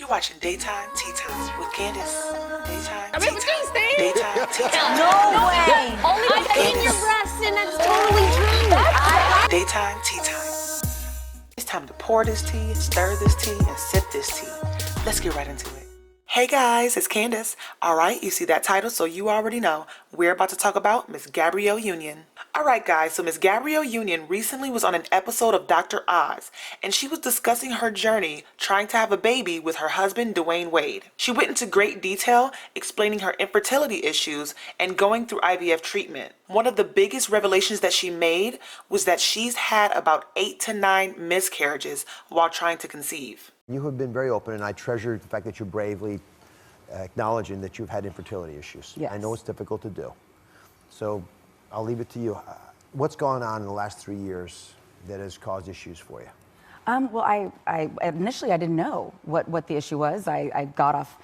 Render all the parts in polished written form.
You're watching Daytime Tea Time with Candace. Daytime I Tea mean, Time. thing. Daytime Tea Time. No way. Only I've seen your breasts and it's totally true. Daytime Tea Time. It's time to pour this tea, stir this tea, and sip this tea. Let's get right into it. Hey guys, it's Candace. Alright, you see that title, so you already know. We're about to talk about Miss Gabrielle Union. Alright guys, so Miss Gabrielle Union recently was on an episode of Dr. Oz, and she was discussing her journey trying to have a baby with her husband, Dwayne Wade. She went into great detail explaining her infertility issues and going through IVF treatment. One of the biggest revelations that she made was that she's had about 8 to 9 miscarriages while trying to conceive. You have been very open, and I treasure the fact that you're bravely acknowledging that you've had infertility issues. Yes. I know it's difficult to do. So I'll leave it to you. What's gone on in the last 3 years that has caused issues for you? Well, I initially I didn't know what the issue was. I got off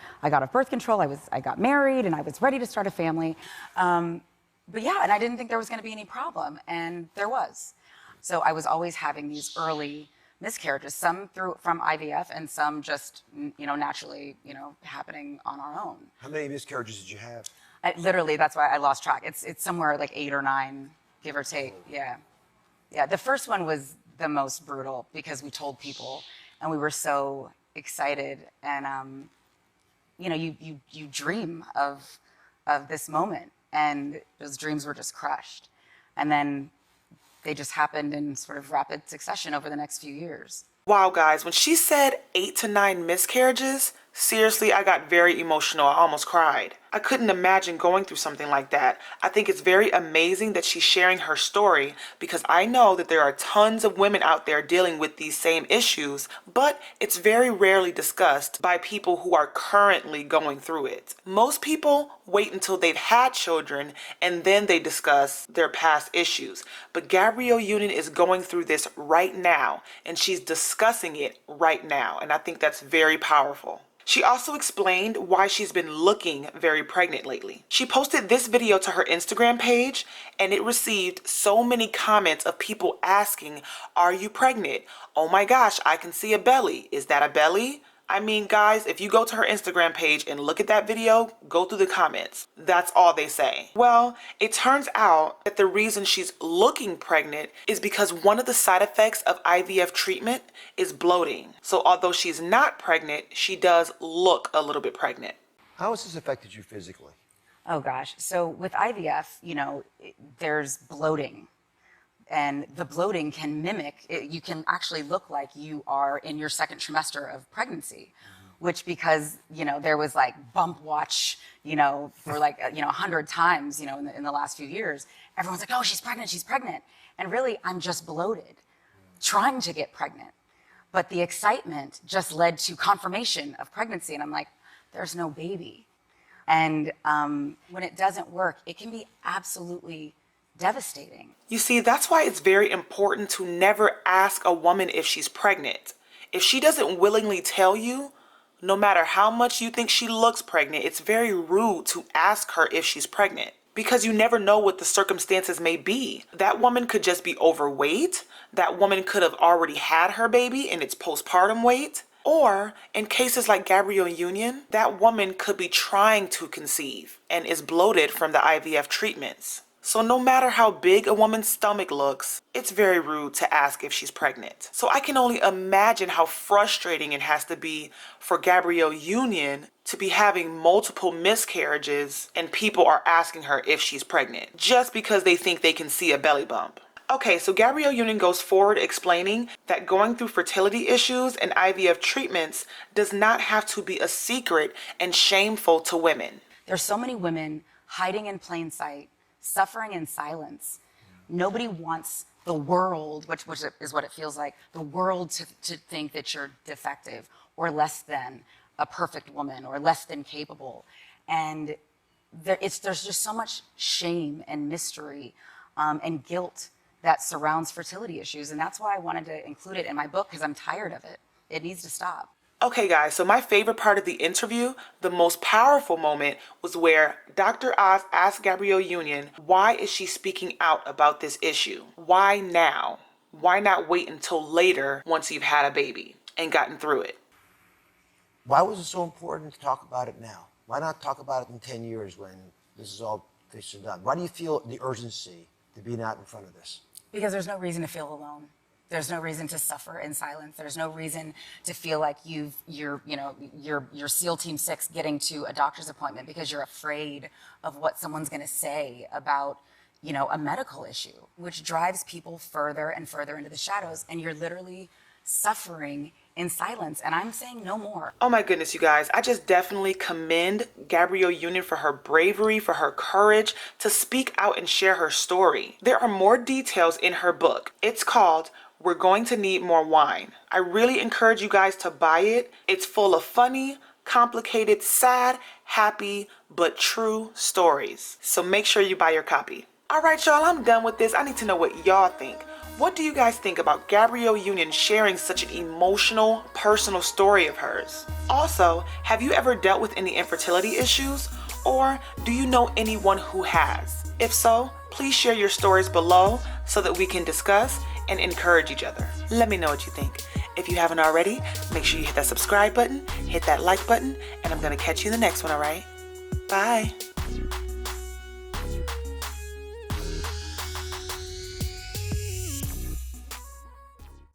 birth control. I got married and I was ready to start a family. But yeah, and I didn't think there was going to be any problem, and there was. So I was always having these early miscarriages, some from IVF and some just naturally happening on our own. How many miscarriages did you have? Literally, that's why I lost track. It's somewhere like 8 or 9, give or take. Yeah. The first one was the most brutal because we told people, and we were so excited, and you dream of this moment, and those dreams were just crushed, and then they just happened in sort of rapid succession over the next few years. Wow guys, when she said 8 to 9 miscarriages, seriously, I got very emotional. I almost cried. I couldn't imagine going through something like that. I think it's very amazing that she's sharing her story because I know that there are tons of women out there dealing with these same issues, but it's very rarely discussed by people who are currently going through it. Most people wait until they've had children and then they discuss their past issues. But Gabrielle Union is going through this right now, and she's discussing it right now, and I think that's very powerful. She also explained why she's been looking very pregnant lately. She posted this video to her Instagram page, and it received so many comments of people asking, "Are you pregnant? Oh my gosh, I can see a belly. Is that a belly?" I mean, guys, if you go to her Instagram page and look at that video, go through the comments. That's all they say. Well, it turns out that the reason she's looking pregnant is because one of the side effects of IVF treatment is bloating. So although she's not pregnant, she does look a little bit pregnant. How has this affected you physically? Oh gosh. So with IVF, there's bloating. And the bloating can mimic, you can actually look like you are in your second trimester of pregnancy, which because, there was like bump watch, for like, 100 times, in the last few years, everyone's like, oh, she's pregnant. And really, I'm just bloated, trying to get pregnant. But the excitement just led to confirmation of pregnancy. And I'm like, there's no baby. And when it doesn't work, it can be absolutely devastating. You see, that's why it's very important to never ask a woman if she's pregnant. If she doesn't willingly tell you, no matter how much you think she looks pregnant, it's very rude to ask her if she's pregnant because you never know what the circumstances may be. That woman could just be overweight. That woman could have already had her baby and it's postpartum weight. Or in cases like Gabrielle Union, that woman could be trying to conceive and is bloated from the IVF treatments. So no matter how big a woman's stomach looks, it's very rude to ask if she's pregnant. So I can only imagine how frustrating it has to be for Gabrielle Union to be having multiple miscarriages and people are asking her if she's pregnant just because they think they can see a belly bump. Okay, so Gabrielle Union goes forward explaining that going through fertility issues and IVF treatments does not have to be a secret and shameful to women. There's so many women hiding in plain sight, suffering in silence. Nobody wants the world, which is what it feels like, the world to think that you're defective or less than a perfect woman or less than capable. And there's just so much shame and mystery and guilt that surrounds fertility issues. And that's why I wanted to include it in my book, because I'm tired of it. It needs to stop. Okay guys, so my favorite part of the interview, the most powerful moment, was where Dr. Oz asked Gabrielle Union, why is she speaking out about this issue? Why now? Why not wait until later once you've had a baby and gotten through it? Why was it so important to talk about it now? Why not talk about it in 10 years when this is all finished and done? Why do you feel the urgency to be out in front of this? Because there's no reason to feel alone. There's no reason to suffer in silence. There's no reason to feel like you're SEAL Team 6 getting to a doctor's appointment because you're afraid of what someone's going to say about, a medical issue, which drives people further and further into the shadows. And you're literally suffering in silence. And I'm saying no more. Oh my goodness, you guys. I just definitely commend Gabrielle Union for her bravery, for her courage to speak out and share her story. There are more details in her book. It's called We're Going to Need More Wine. I really encourage you guys to buy it. It's full of funny, complicated, sad, happy, but true stories. So make sure you buy your copy. All right, y'all, I'm done with this. I need to know what y'all think. What do you guys think about Gabrielle Union sharing such an emotional, personal story of hers? Also, have you ever dealt with any infertility issues? Or do you know anyone who has? If so, please share your stories below so that we can discuss and encourage each other. Let me know what you think. If you haven't already, make sure you hit that subscribe button, hit that like button, and I'm gonna catch you in the next one, all right? Bye.